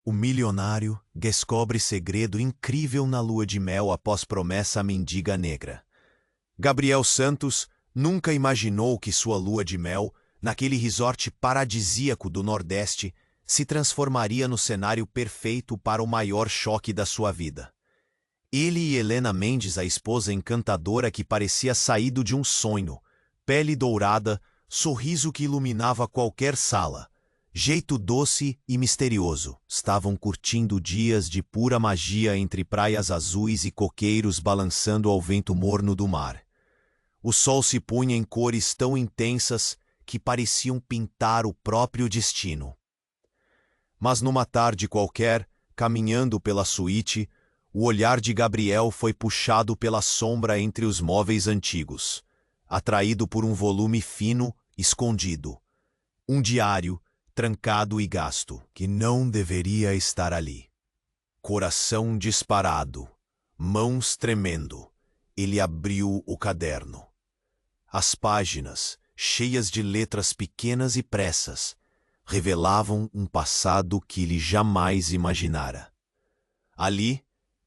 O milionário descobre segredo incrível na lua de mel após promessa à mendiga negra. Gabriel Santos nunca imaginou que sua lua de mel, naquele resort paradisíaco do Nordeste, se transformaria no cenário perfeito para o maior choque da sua vida. Ele e Helena Mendes, a esposa encantadora que parecia saído de um sonho, pele dourada, sorriso que iluminava qualquer sala, jeito doce e misterioso, estavam curtindo dias de pura magia entre praias azuis e coqueiros balançando ao vento morno do mar. O sol se punha em cores tão intensas que pareciam pintar o próprio destino. Mas numa tarde qualquer, caminhando pela suíte, o olhar de Gabriel foi puxado pela sombra entre os móveis antigos, atraído por um volume fino, escondido. Um diário, trancado e gasto, que não deveria estar ali. Coração disparado, mãos tremendo, ele abriu o caderno. As páginas, cheias de letras pequenas e pressas, revelavam um passado que ele jamais imaginara. Ali,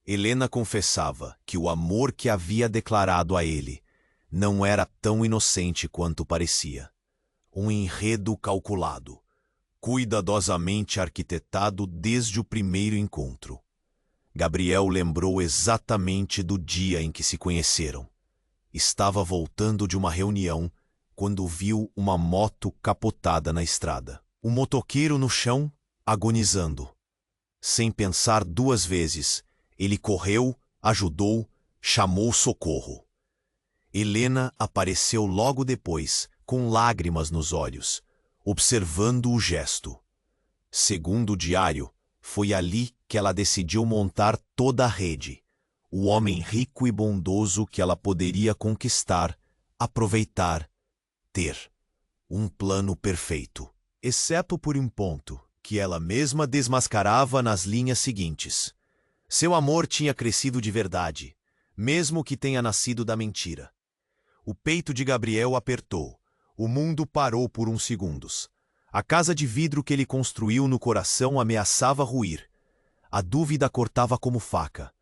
Helena confessava que o amor que havia declarado a ele não era tão inocente quanto parecia. Um enredo calculado, cuidadosamente arquitetado desde o primeiro encontro. Gabriel lembrou exatamente do dia em que se conheceram. Estava voltando de uma reunião quando viu uma moto capotada na estrada. O motoqueiro no chão, agonizando. Sem pensar duas vezes, ele correu, ajudou, chamou socorro. Helena apareceu logo depois, com lágrimas nos olhos, observando o gesto. Segundo o diário, foi ali que ela decidiu montar toda a rede. O homem rico e bondoso que ela poderia conquistar, aproveitar, ter. Um plano perfeito. Exceto por um ponto, que ela mesma desmascarava nas linhas seguintes. Seu amor tinha crescido de verdade, mesmo que tenha nascido da mentira. O peito de Gabriel apertou. O mundo parou por uns segundos. A casa de vidro que ele construiu no coração ameaçava ruir. A dúvida cortava como faca.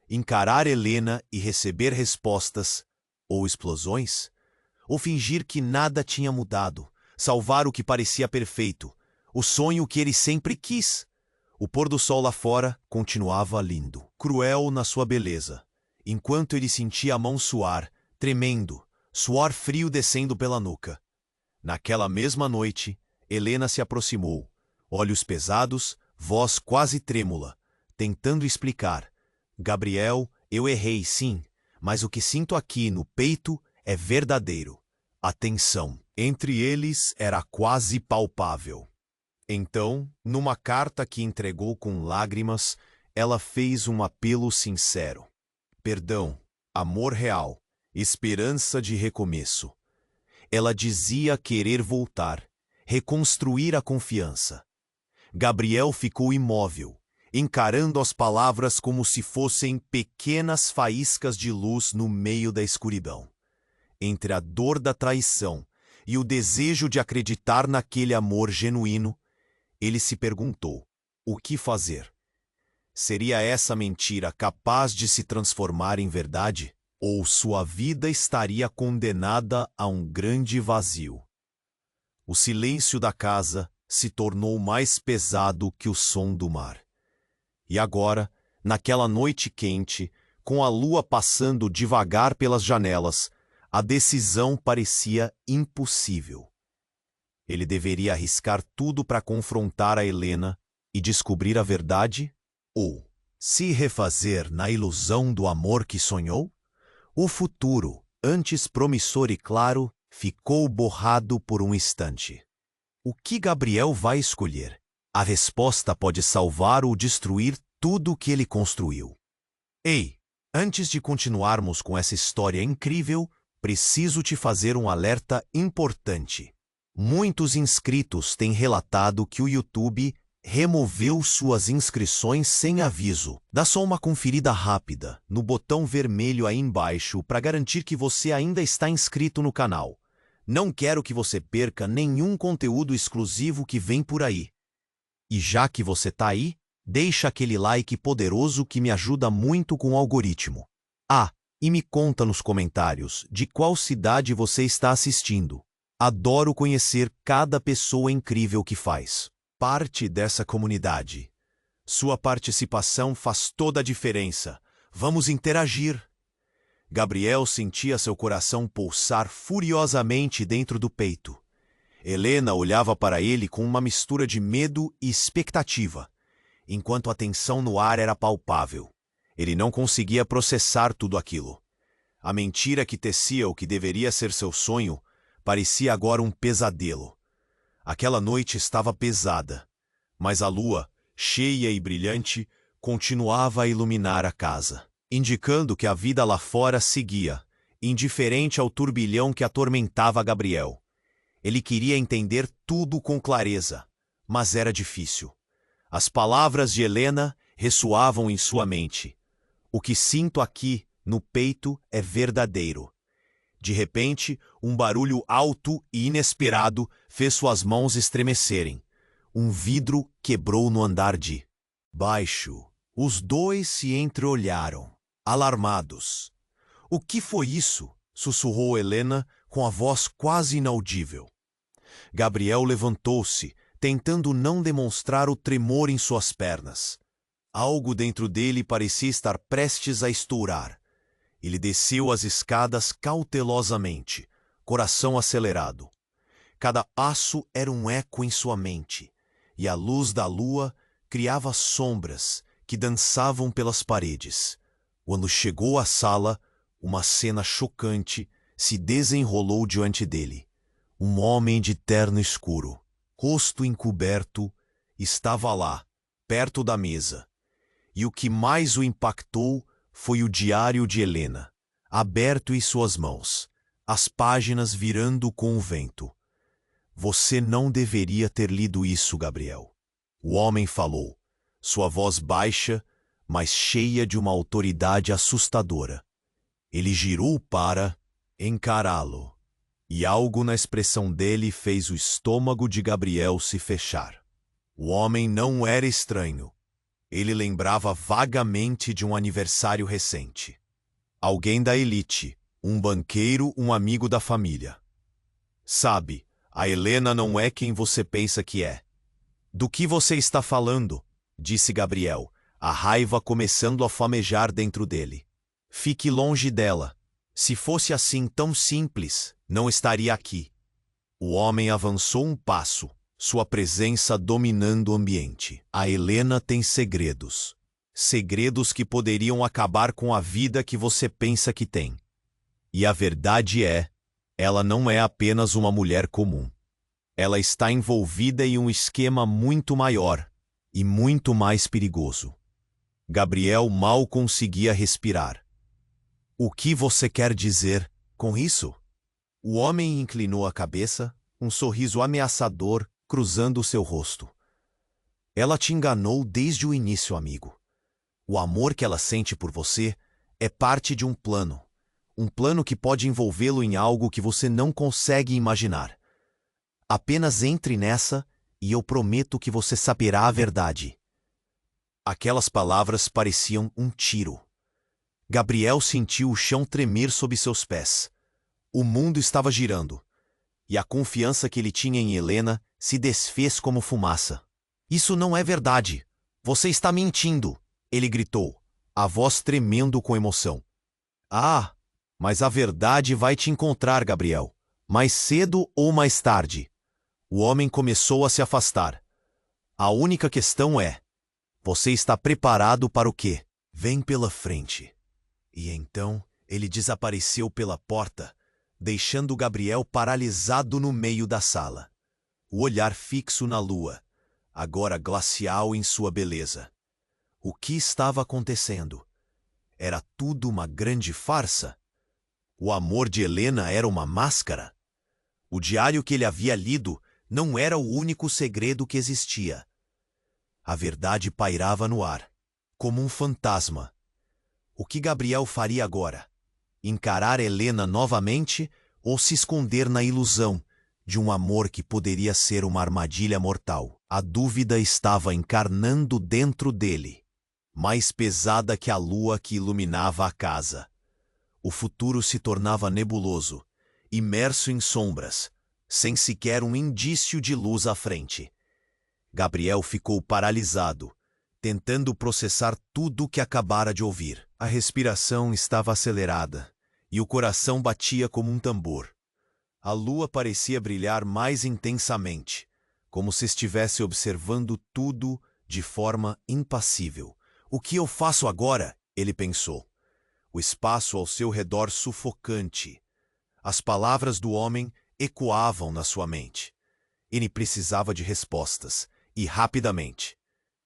Encarar Helena e receber respostas, ou explosões? Ou fingir que nada tinha mudado, salvar o que parecia perfeito, o sonho que ele sempre quis? O pôr do sol lá fora continuava lindo, cruel na sua beleza, enquanto ele sentia a mão suar, tremendo, suor frio descendo pela nuca. Naquela mesma noite, Helena se aproximou, olhos pesados, voz quase trêmula, tentando explicar. Gabriel, eu errei, sim, mas o que sinto aqui no peito é verdadeiro. A tensão entre eles era quase palpável. Então, numa carta que entregou com lágrimas, ela fez um apelo sincero. Perdão, amor real, esperança de recomeço. Ela dizia querer voltar, reconstruir a confiança. Gabriel ficou imóvel, encarando as palavras como se fossem pequenas faíscas de luz no meio da escuridão. Entre a dor da traição e o desejo de acreditar naquele amor genuíno, ele se perguntou: o que fazer? Seria essa mentira capaz de se transformar em verdade? Ou sua vida estaria condenada a um grande vazio? O silêncio da casa se tornou mais pesado que o som do mar. E agora, naquela noite quente, com a lua passando devagar pelas janelas, a decisão parecia impossível. Ele deveria arriscar tudo para confrontar a Helena e descobrir a verdade? Ou se refazer na ilusão do amor que sonhou? O futuro, antes promissor e claro, ficou borrado por um instante. O que Gabriel vai escolher? A resposta pode salvar ou destruir tudo o que ele construiu. Ei, antes de continuarmos com essa história incrível, preciso te fazer um alerta importante. Muitos inscritos têm relatado que o YouTube removeu suas inscrições sem aviso. Dá só uma conferida rápida no botão vermelho aí embaixo para garantir que você ainda está inscrito no canal. Não quero que você perca nenhum conteúdo exclusivo que vem por aí. E já que você está aí, Deixa aquele like poderoso que me ajuda muito com o algoritmo. Ah, e me conta nos comentários de qual cidade você está assistindo. Adoro conhecer cada pessoa incrível que faz parte dessa comunidade. Sua participação faz toda a diferença. Vamos interagir. Gabriel sentia seu coração pulsar furiosamente dentro do peito. Helena olhava para ele com uma mistura de medo e expectativa, enquanto a tensão no ar era palpável. Ele não conseguia processar tudo aquilo. A mentira que tecia o que deveria ser seu sonho parecia agora um pesadelo. Aquela noite estava pesada, mas a lua, cheia e brilhante, continuava a iluminar a casa, indicando que a vida lá fora seguia, indiferente ao turbilhão que atormentava Gabriel. Ele queria entender tudo com clareza, mas era difícil. As palavras de Helena ressoavam em sua mente. O que sinto aqui, no peito, é verdadeiro. De repente, um barulho alto e inesperado fez suas mãos estremecerem. Um vidro quebrou no andar de baixo. Os dois se entreolharam, alarmados. — O que foi isso? Sussurrou Helena com a voz quase inaudível. Gabriel levantou-se, tentando não demonstrar o tremor em suas pernas. Algo dentro dele parecia estar prestes a estourar. Ele desceu as escadas cautelosamente, coração acelerado. Cada passo era um eco em sua mente, e a luz da lua criava sombras que dançavam pelas paredes. Quando chegou à sala, uma cena chocante se desenrolou diante dele. Um homem de terno escuro, rosto encoberto, estava lá, perto da mesa. E o que mais o impactou foi o diário de Helena, aberto em suas mãos, as páginas virando com o vento. — Você não deveria ter lido isso, Gabriel. O homem falou, sua voz baixa, mas cheia de uma autoridade assustadora. Ele girou para encará-lo, e algo na expressão dele fez o estômago de Gabriel se fechar. O homem não era estranho. Ele lembrava vagamente de um aniversário recente. Alguém da elite, um banqueiro, um amigo da família. — Sabe, a Helena não é quem você pensa que é. — Do que você está falando? Disse Gabriel, a raiva começando a flamejar dentro dele. — Fique longe dela. Se fosse assim tão simples, não estaria aqui. O homem avançou um passo, sua presença dominando o ambiente. A Helena tem segredos. Segredos que poderiam acabar com a vida que você pensa que tem. E a verdade é, ela não é apenas uma mulher comum. Ela está envolvida em um esquema muito maior e muito mais perigoso. Gabriel mal conseguia respirar. — O que você quer dizer com isso? O homem inclinou a cabeça, um sorriso ameaçador cruzando seu rosto. — Ela te enganou desde o início, amigo. O amor que ela sente por você é parte de um plano que pode envolvê-lo em algo que você não consegue imaginar. Apenas entre nessa e eu prometo que você saberá a verdade. Aquelas palavras pareciam um tiro. Gabriel sentiu o chão tremer sob seus pés. O mundo estava girando, e a confiança que ele tinha em Helena se desfez como fumaça. — Isso não é verdade. Você está mentindo! Ele gritou, a voz tremendo com emoção. — Ah, mas a verdade vai te encontrar, Gabriel. Mais cedo ou mais tarde. O homem começou a se afastar. — A única questão é: você está preparado para o quê? Vem pela frente. E então ele desapareceu pela porta, deixando Gabriel paralisado no meio da sala. O olhar fixo na lua, agora glacial em sua beleza. O que estava acontecendo? Era tudo uma grande farsa? O amor de Helena era uma máscara? O diário que ele havia lido não era o único segredo que existia. A verdade pairava no ar, como um fantasma. O que Gabriel faria agora? Encarar Helena novamente ou se esconder na ilusão de um amor que poderia ser uma armadilha mortal? A dúvida estava encarnando dentro dele, mais pesada que a lua que iluminava a casa. O futuro se tornava nebuloso, imerso em sombras, sem sequer um indício de luz à frente. Gabriel ficou paralisado, tentando processar tudo o que acabara de ouvir. A respiração estava acelerada e o coração batia como um tambor. A lua parecia brilhar mais intensamente, como se estivesse observando tudo de forma impassível. O que eu faço agora? Ele pensou. O espaço ao seu redor sufocante. As palavras do homem ecoavam na sua mente. Ele precisava de respostas, e rapidamente.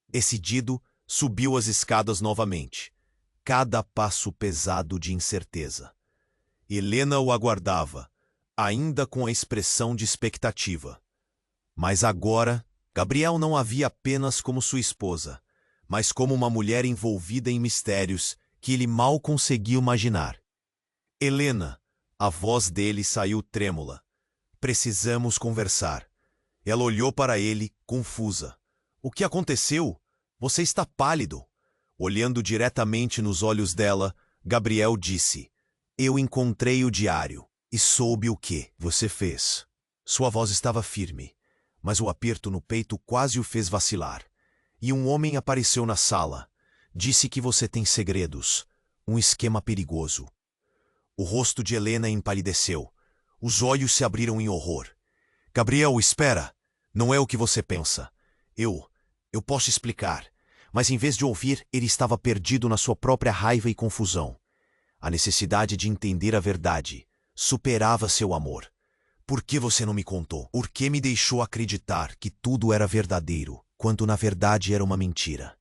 Decidido, subiu as escadas novamente, cada passo pesado de incerteza. Helena o aguardava, ainda com a expressão de expectativa. Mas agora, Gabriel não a via apenas como sua esposa, mas como uma mulher envolvida em mistérios que ele mal conseguia imaginar. Helena, a voz dele saiu trêmula. Precisamos conversar. Ela olhou para ele, confusa. O que aconteceu? Você está pálido. Olhando diretamente nos olhos dela, Gabriel disse: Eu encontrei o diário e soube o que você fez. Sua voz estava firme, mas o aperto no peito quase o fez vacilar. E um homem apareceu na sala. Disse que você tem segredos, um esquema perigoso. O rosto de Helena empalideceu. Os olhos se abriram em horror. Gabriel, espera! Não é o que você pensa. Eu posso explicar. Mas em vez de ouvir, ele estava perdido na sua própria raiva e confusão. A necessidade de entender a verdade superava seu amor. Por que você não me contou? Por que me deixou acreditar que tudo era verdadeiro, quando na verdade era uma mentira?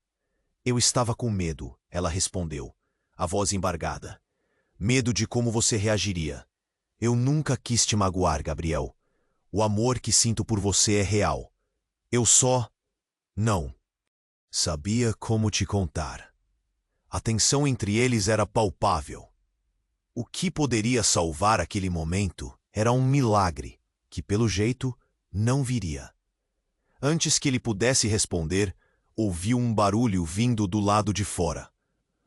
Eu estava com medo, ela respondeu, a voz embargada. Medo de como você reagiria. Eu nunca quis te magoar, Gabriel. O amor que sinto por você é real. Eu só... não sabia como te contar. A tensão entre eles era palpável. O que poderia salvar aquele momento era um milagre, que pelo jeito não viria. Antes que ele pudesse responder, ouviu um barulho vindo do lado de fora.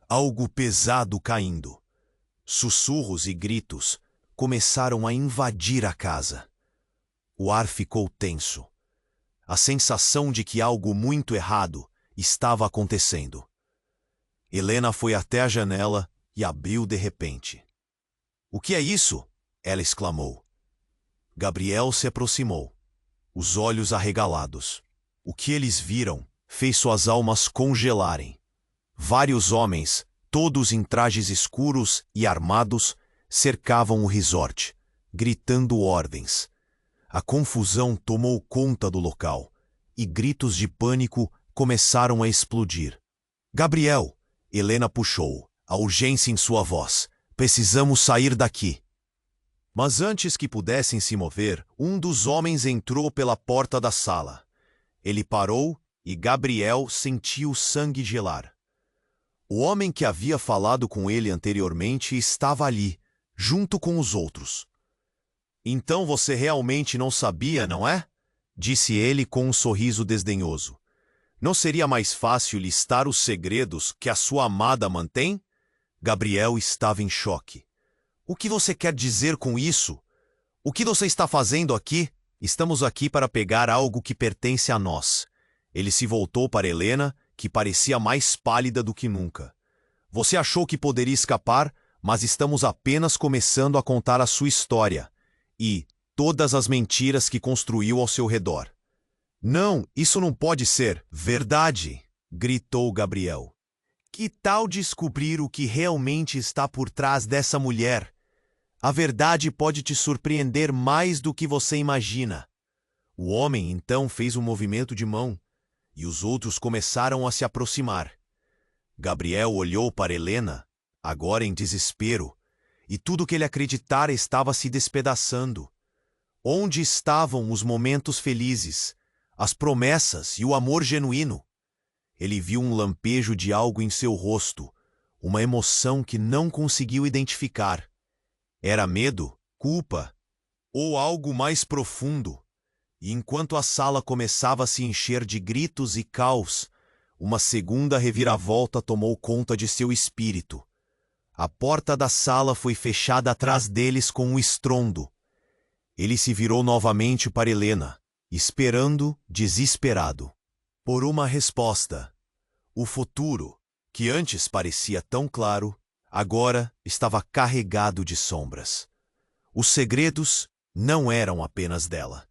Algo pesado caindo. Sussurros e gritos começaram a invadir a casa. O ar ficou tenso. A sensação de que algo muito errado estava acontecendo. Helena foi até a janela e abriu de repente. O que é isso? Ela exclamou. Gabriel se aproximou, os olhos arregalados. O que eles viram fez suas almas congelarem. Vários homens, todos em trajes escuros e armados, cercavam o resort, gritando ordens. A confusão tomou conta do local, e gritos de pânico começaram a explodir. Gabriel! Helena puxou, a urgência em sua voz. Precisamos sair daqui. Mas antes que pudessem se mover, um dos homens entrou pela porta da sala. Ele parou e Gabriel sentiu o sangue gelar. O homem que havia falado com ele anteriormente estava ali, junto com os outros. Então você realmente não sabia, não é? Disse ele com um sorriso desdenhoso. Não seria mais fácil listar os segredos que a sua amada mantém? Gabriel estava em choque. O que você quer dizer com isso? O que você está fazendo aqui? Estamos aqui para pegar algo que pertence a nós. Ele se voltou para Helena, que parecia mais pálida do que nunca. Você achou que poderia escapar, mas estamos apenas começando a contar a sua história. E todas as mentiras que construiu ao seu redor. Não, isso não pode ser verdade, gritou Gabriel. Que tal descobrir o que realmente está por trás dessa mulher? A verdade pode te surpreender mais do que você imagina. O homem então fez um movimento de mão, e os outros começaram a se aproximar. Gabriel olhou para Helena, agora em desespero, e tudo que ele acreditara estava se despedaçando. Onde estavam os momentos felizes, as promessas e o amor genuíno? Ele viu um lampejo de algo em seu rosto, uma emoção que não conseguiu identificar. Era medo, culpa ou algo mais profundo? E enquanto a sala começava a se encher de gritos e caos, uma segunda reviravolta tomou conta de seu espírito. A porta da sala foi fechada atrás deles com um estrondo. Ele se virou novamente para Helena, esperando, desesperado, por uma resposta. O futuro, que antes parecia tão claro, agora estava carregado de sombras. Os segredos não eram apenas dela.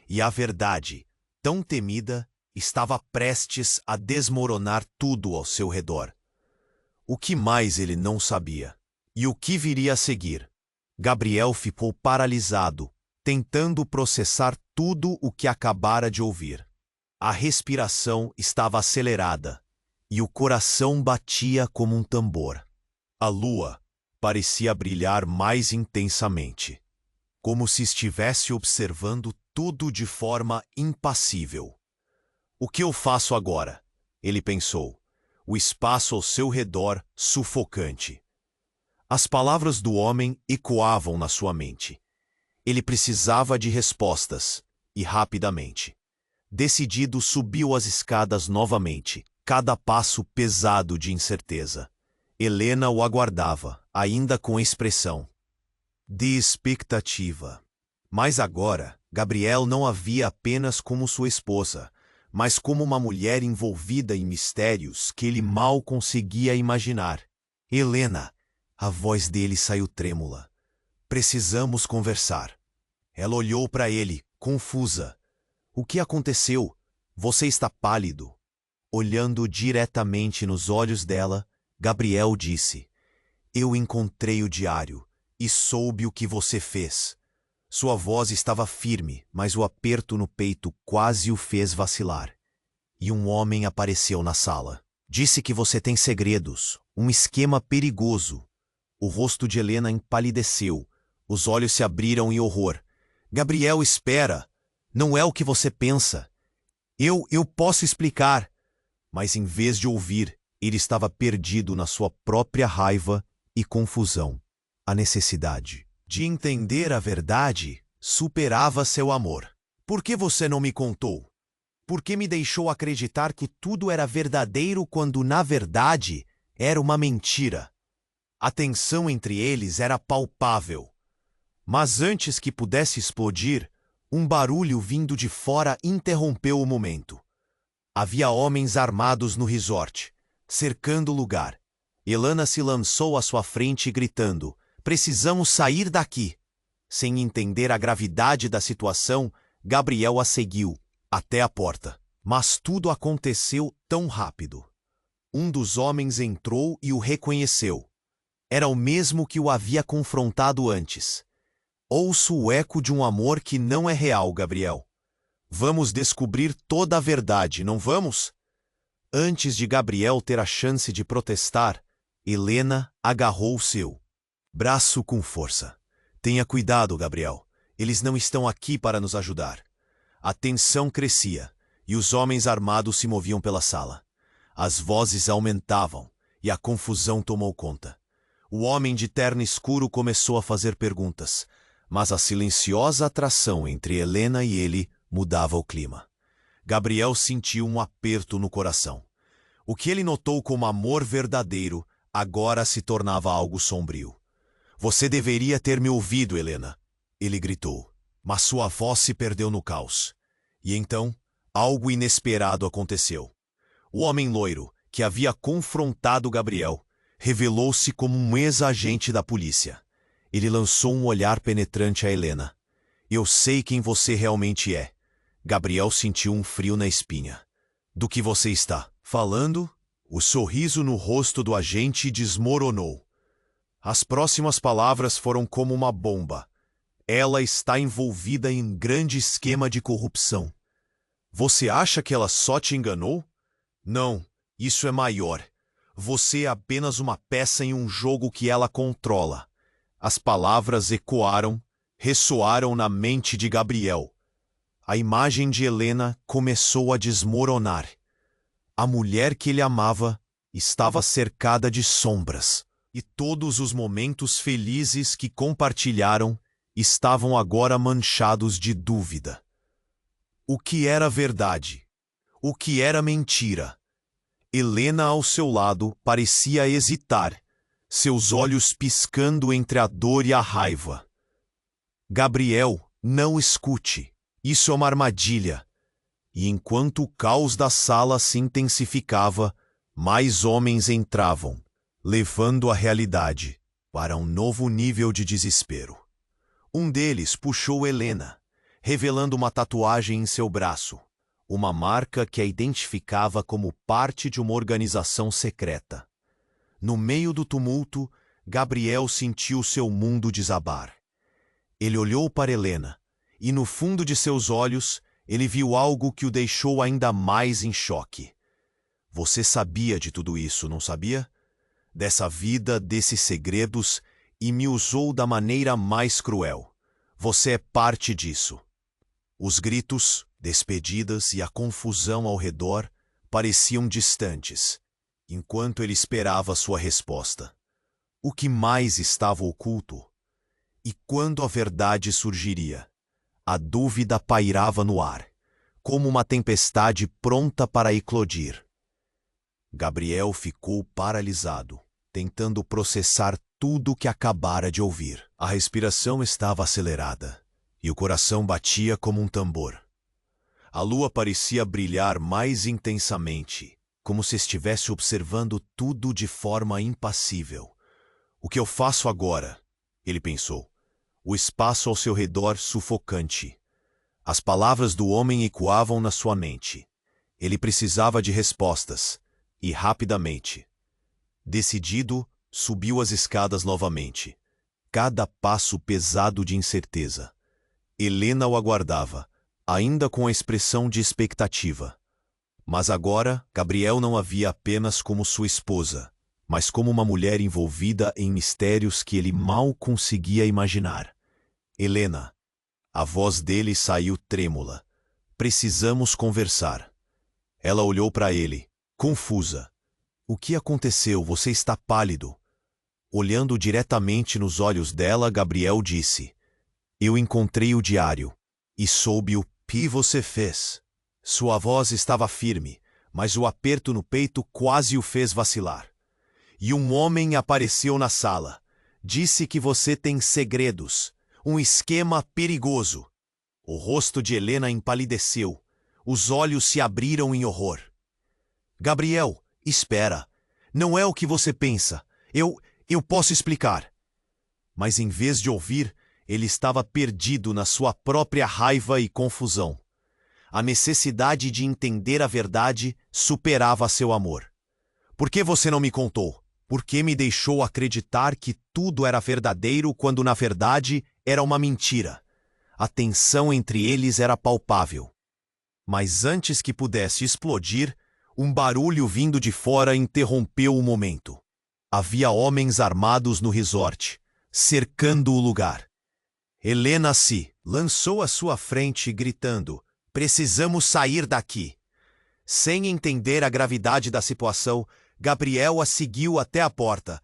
E a verdade, tão temida, estava prestes a desmoronar tudo ao seu redor. O que mais ele não sabia? E o que viria a seguir? Gabriel ficou paralisado, tentando processar tudo o que acabara de ouvir. A respiração estava acelerada e o coração batia como um tambor. A lua parecia brilhar mais intensamente, como se estivesse observando tudo de forma impassível. O que eu faço agora? Ele pensou, o espaço ao seu redor sufocante. As palavras do homem ecoavam na sua mente. Ele precisava de respostas, e rapidamente. Decidido, subiu as escadas novamente, cada passo pesado de incerteza. Helena o aguardava, ainda com expressão de expectativa. Mas agora, Gabriel não a via apenas como sua esposa, mas como uma mulher envolvida em mistérios que ele mal conseguia imaginar. Helena, a voz dele saiu trêmula. Precisamos conversar. Ela olhou para ele, confusa. O que aconteceu? Você está pálido. Olhando diretamente nos olhos dela, Gabriel disse: Eu encontrei o diário e soube o que você fez. Sua voz estava firme, mas o aperto no peito quase o fez vacilar. E um homem apareceu na sala. Disse que você tem segredos, um esquema perigoso. O rosto de Helena empalideceu, os olhos se abriram em horror. Gabriel, espera! Não é o que você pensa. Eu posso explicar. Mas em vez de ouvir, ele estava perdido na sua própria raiva e confusão. A necessidade de entender a verdade superava seu amor. Por que você não me contou? Por que me deixou acreditar que tudo era verdadeiro quando, na verdade, era uma mentira? A tensão entre eles era palpável. Mas antes que pudesse explodir, um barulho vindo de fora interrompeu o momento. Havia homens armados no resort, cercando o lugar. Helena se lançou à sua frente gritando: Precisamos sair daqui! Sem entender a gravidade da situação, Gabriel a seguiu até a porta. Mas tudo aconteceu tão rápido. Um dos homens entrou e o reconheceu. Era o mesmo que o havia confrontado antes. Ouço o eco de um amor que não é real, Gabriel. Vamos descobrir toda a verdade, não vamos? Antes de Gabriel ter a chance de protestar, Helena agarrou o seu braço com força. Tenha cuidado, Gabriel. Eles não estão aqui para nos ajudar. A tensão crescia, e os homens armados se moviam pela sala. As vozes aumentavam, e a confusão tomou conta. O homem de terno escuro começou a fazer perguntas, mas a silenciosa atração entre Helena e ele mudava o clima. Gabriel sentiu um aperto no coração. O que ele notou como amor verdadeiro agora se tornava algo sombrio. Você deveria ter me ouvido, Helena, ele gritou, mas sua voz se perdeu no caos. E então, algo inesperado aconteceu. O homem loiro, que havia confrontado Gabriel, revelou-se como um ex-agente da polícia. Ele lançou um olhar penetrante a Helena. Eu sei quem você realmente é. Gabriel sentiu um frio na espinha. Do que você está falando? O sorriso no rosto do agente desmoronou. As próximas palavras foram como uma bomba. Ela está envolvida em um grande esquema de corrupção. Você acha que ela só te enganou? Não, isso é maior. Você é apenas uma peça em um jogo que ela controla. As palavras ecoaram, ressoaram na mente de Gabriel. A imagem de Helena começou a desmoronar. A mulher que ele amava estava cercada de sombras, e todos os momentos felizes que compartilharam estavam agora manchados de dúvida. O que era verdade? O que era mentira? Helena, ao seu lado, parecia hesitar, seus olhos piscando entre a dor e a raiva. Gabriel, não escute. Isso é uma armadilha. E enquanto o caos da sala se intensificava, mais homens entravam, levando a realidade para um novo nível de desespero. Um deles puxou Helena, revelando uma tatuagem em seu braço, uma marca que a identificava como parte de uma organização secreta. No meio do tumulto, Gabriel sentiu seu mundo desabar. Ele olhou para Helena, e no fundo de seus olhos, ele viu algo que o deixou ainda mais em choque. Você sabia de tudo isso, não sabia? Dessa vida, desses segredos, e me usou da maneira mais cruel. Você é parte disso. Os gritos, despedidas e a confusão ao redor pareciam distantes, enquanto ele esperava sua resposta. O que mais estava oculto? E quando a verdade surgiria? A dúvida pairava no ar, como uma tempestade pronta para eclodir. Gabriel ficou paralisado, tentando processar tudo o que acabara de ouvir. A respiração estava acelerada, e o coração batia como um tambor. A lua parecia brilhar mais intensamente, como se estivesse observando tudo de forma impassível. O que eu faço agora? Ele pensou. O espaço ao seu redor sufocante. As palavras do homem ecoavam na sua mente. Ele precisava de respostas, e rapidamente. Decidido, subiu as escadas novamente, cada passo pesado de incerteza. Helena o aguardava, ainda com a expressão de expectativa. Mas agora, Gabriel não a via apenas como sua esposa, mas como uma mulher envolvida em mistérios que ele mal conseguia imaginar. Helena. A voz dele saiu trêmula. Precisamos conversar. Ela olhou para ele, confusa. O que aconteceu? Você está pálido. Olhando diretamente nos olhos dela, Gabriel disse: Eu encontrei o diário e soube o que você fez. Sua voz estava firme, mas o aperto no peito quase o fez vacilar. E um homem apareceu na sala. Disse que você tem segredos. Um esquema perigoso. O rosto de Helena empalideceu. Os olhos se abriram em horror. Gabriel, espera. Não é o que você pensa. Eu posso explicar. Mas em vez de ouvir, ele estava perdido na sua própria raiva e confusão. A necessidade de entender a verdade superava seu amor. Por que você não me contou? Por que me deixou acreditar que tudo era verdadeiro quando na verdade era uma mentira? A tensão entre eles era palpável. Mas antes que pudesse explodir, um barulho vindo de fora interrompeu o momento. Havia homens armados no resort, cercando o lugar. Helena se lançou à sua frente, gritando: Precisamos sair daqui. Sem entender a gravidade da situação, Gabriel a seguiu até a porta,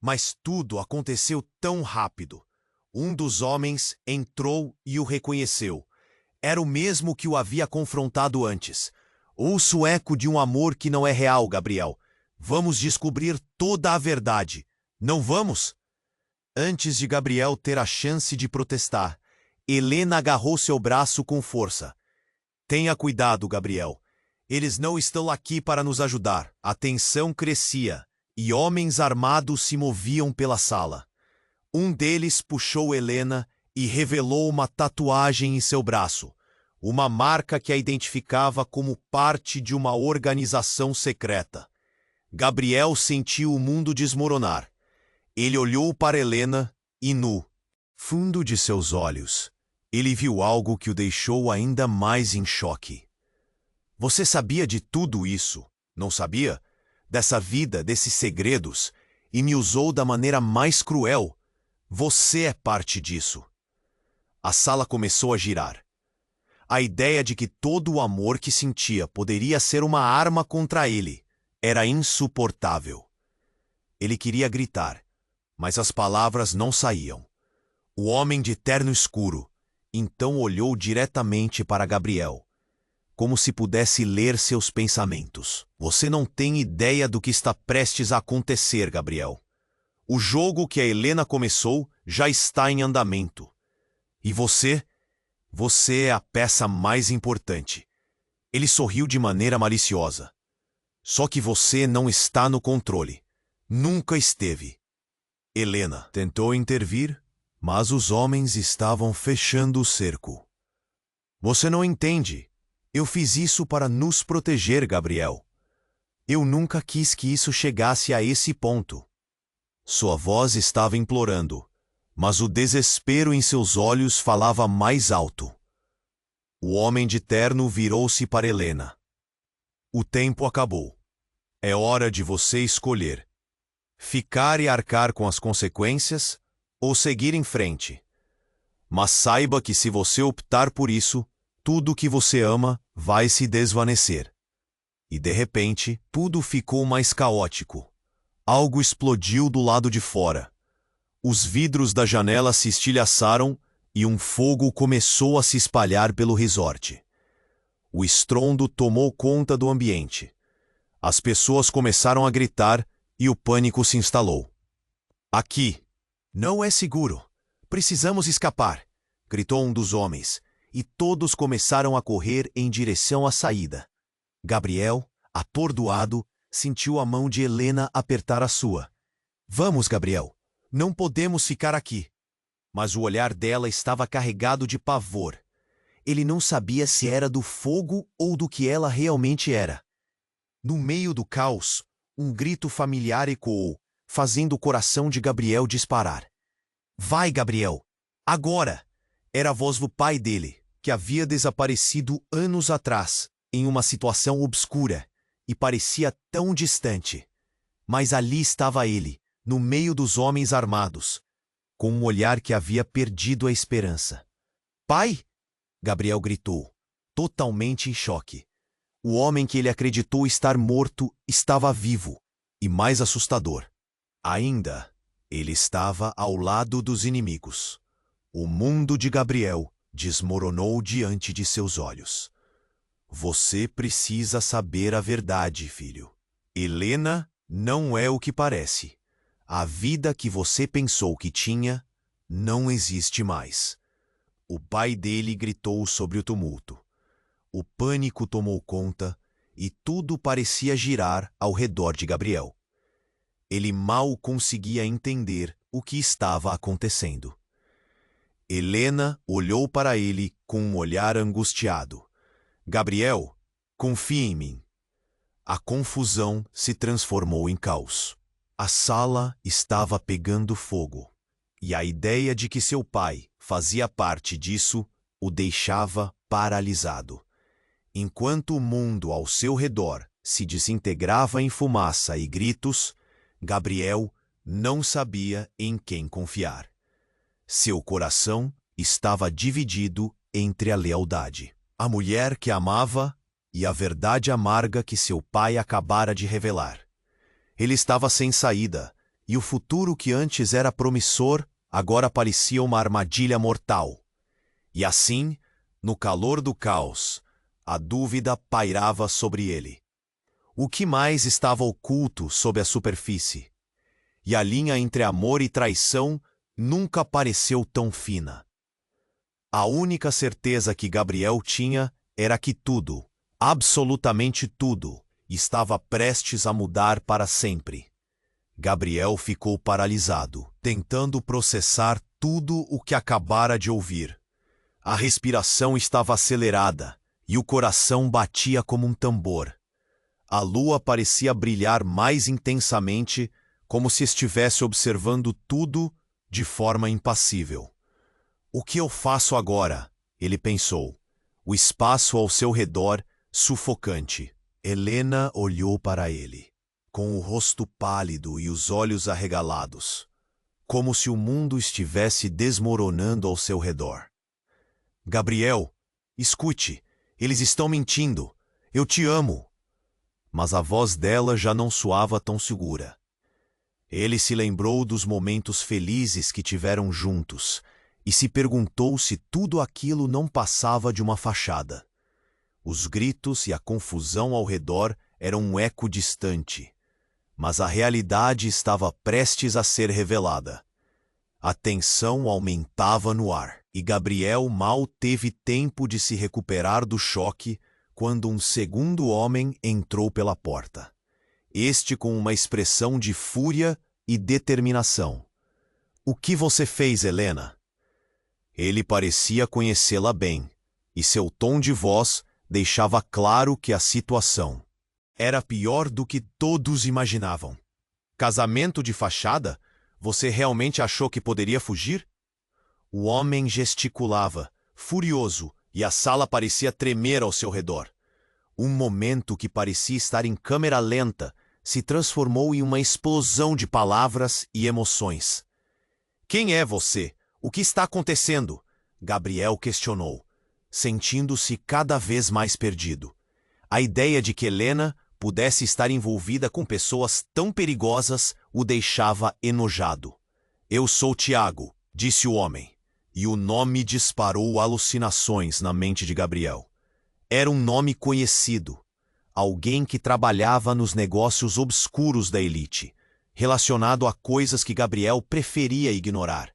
mas tudo aconteceu tão rápido. Um dos homens entrou e o reconheceu. Era o mesmo que o havia confrontado antes. Ouço o eco de um amor que não é real, Gabriel. Vamos descobrir toda a verdade. Não vamos? Antes de Gabriel ter a chance de protestar, Helena agarrou seu braço com força. Tenha cuidado, Gabriel. Eles não estão aqui para nos ajudar. A tensão crescia, e homens armados se moviam pela sala. Um deles puxou Helena e revelou uma tatuagem em seu braço, uma marca que a identificava como parte de uma organização secreta. Gabriel sentiu o mundo desmoronar. Ele olhou para Helena e, no fundo de seus olhos, ele viu algo que o deixou ainda mais em choque. Você sabia de tudo isso, não sabia? Dessa vida, desses segredos, e me usou da maneira mais cruel. Você é parte disso. A sala começou a girar. A ideia de que todo o amor que sentia poderia ser uma arma contra ele era insuportável. Ele queria gritar, mas as palavras não saíam. O homem de terno escuro então olhou diretamente para Gabriel. como se pudesse ler seus pensamentos. Você não tem ideia do que está prestes a acontecer, Gabriel. O jogo que a Helena começou já está em andamento. E você é a peça mais importante. Ele sorriu de maneira maliciosa. Só que você não está no controle. Nunca esteve. Helena tentou intervir, mas os homens estavam fechando o cerco. Você não entende. Eu fiz isso para nos proteger, Gabriel. Eu nunca quis que isso chegasse a esse ponto. Sua voz estava implorando, mas o desespero em seus olhos falava mais alto. O homem de terno virou-se para Helena. O tempo acabou. É hora de você escolher. Ficar e arcar com as consequências ou seguir em frente. Mas saiba que se você optar por isso, tudo que você ama vai se desvanecer. E de repente, tudo ficou mais caótico. Algo explodiu do lado de fora. Os vidros da janela se estilhaçaram e um fogo começou a se espalhar pelo resort. O estrondo tomou conta do ambiente. As pessoas começaram a gritar e o pânico se instalou. Aqui! Não é seguro! Precisamos escapar! Gritou um dos homens, e todos começaram a correr em direção à saída. Gabriel, atordoado, sentiu a mão de Helena apertar a sua. Vamos, Gabriel! Não podemos ficar aqui! Mas o olhar dela estava carregado de pavor. Ele não sabia se era do fogo ou do que ela realmente era. No meio do caos, um grito familiar ecoou, fazendo o coração de Gabriel disparar. Vai, Gabriel! Agora! Era a voz do pai dele, que havia desaparecido anos atrás, em uma situação obscura, e parecia tão distante. Mas ali estava ele, no meio dos homens armados, com um olhar que havia perdido a esperança. Pai! Gabriel gritou, totalmente em choque. O homem que ele acreditou estar morto estava vivo, e mais assustador ainda, ele estava ao lado dos inimigos. O mundo de Gabriel desmoronou diante de seus olhos. Você precisa saber a verdade, filho. Helena não é o que parece. A vida que você pensou que tinha não existe mais. O pai dele gritou sobre o tumulto. O pânico tomou conta e tudo parecia girar ao redor de Gabriel. Ele mal conseguia entender o que estava acontecendo. Helena olhou para ele com um olhar angustiado. Gabriel, confie em mim. A confusão se transformou em caos. A sala estava pegando fogo, e a ideia de que seu pai fazia parte disso o deixava paralisado. Enquanto o mundo ao seu redor se desintegrava em fumaça e gritos, Gabriel não sabia em quem confiar. Seu coração estava dividido entre a lealdade, a mulher que amava e a verdade amarga que seu pai acabara de revelar. Ele estava sem saída, e o futuro que antes era promissor agora parecia uma armadilha mortal. E assim, no calor do caos, a dúvida pairava sobre ele. O que mais estava oculto sob a superfície? E a linha entre amor e traição nunca pareceu tão fina. A única certeza que Gabriel tinha era que tudo, absolutamente tudo, estava prestes a mudar para sempre. Gabriel ficou paralisado, tentando processar tudo o que acabara de ouvir. A respiração estava acelerada e o coração batia como um tambor. A lua parecia brilhar mais intensamente, como se estivesse observando tudo de forma impassível. O que eu faço agora? Ele pensou. O espaço ao seu redor sufocante. Helena olhou para ele, com o rosto pálido e os olhos arregalados, como se o mundo estivesse desmoronando ao seu redor. Gabriel, escute, eles estão mentindo. Eu te amo. Mas a voz dela já não soava tão segura. Ele se lembrou dos momentos felizes que tiveram juntos e se perguntou se tudo aquilo não passava de uma fachada. Os gritos e a confusão ao redor eram um eco distante. Mas a realidade estava prestes a ser revelada. A tensão aumentava no ar, e Gabriel mal teve tempo de se recuperar do choque quando um segundo homem entrou pela porta. Este com uma expressão de fúria e determinação. "O que você fez, Helena?" Ele parecia conhecê-la bem, e seu tom de voz deixava claro que a situação era pior do que todos imaginavam. "Casamento de fachada? Você realmente achou que poderia fugir?" O homem gesticulava, furioso, e a sala parecia tremer ao seu redor. Um momento que parecia estar em câmera lenta se transformou em uma explosão de palavras e emoções. "Quem é você? O que está acontecendo?" Gabriel questionou, sentindo-se cada vez mais perdido. A ideia de que Helena pudesse estar envolvida com pessoas tão perigosas o deixava enojado. "Eu sou Tiago", disse o homem, e o nome disparou alucinações na mente de Gabriel. Era um nome conhecido, alguém que trabalhava nos negócios obscuros da elite, relacionado a coisas que Gabriel preferia ignorar.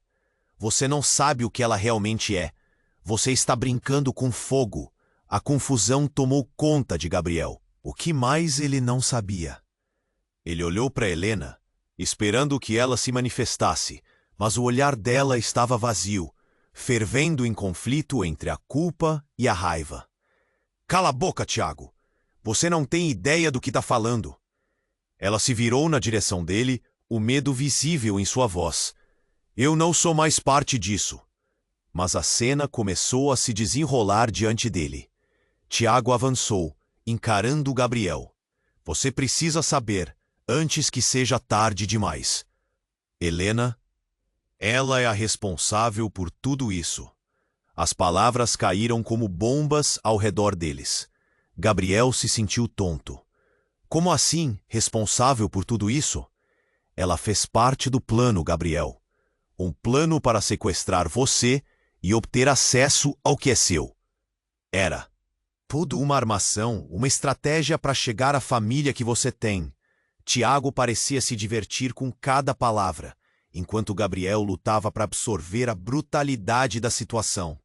"Você não sabe o que ela realmente é. Você está brincando com fogo." A confusão tomou conta de Gabriel. O que mais ele não sabia? Ele olhou para Helena, esperando que ela se manifestasse, mas o olhar dela estava vazio, fervendo em conflito entre a culpa e a raiva. "Cala a boca, Tiago! Você não tem ideia do que está falando." Ela se virou na direção dele, o medo visível em sua voz. "Eu não sou mais parte disso." Mas a cena começou a se desenrolar diante dele. Tiago avançou, encarando Gabriel. "Você precisa saber, antes que seja tarde demais. Helena, ela é a responsável por tudo isso." As palavras caíram como bombas ao redor deles. Gabriel se sentiu tonto. "Como assim, responsável por tudo isso?" "Ela fez parte do plano, Gabriel. Um plano para sequestrar você e obter acesso ao que é seu. Era tudo uma armação, uma estratégia para chegar à família que você tem." Tiago parecia se divertir com cada palavra, enquanto Gabriel lutava para absorver a brutalidade da situação.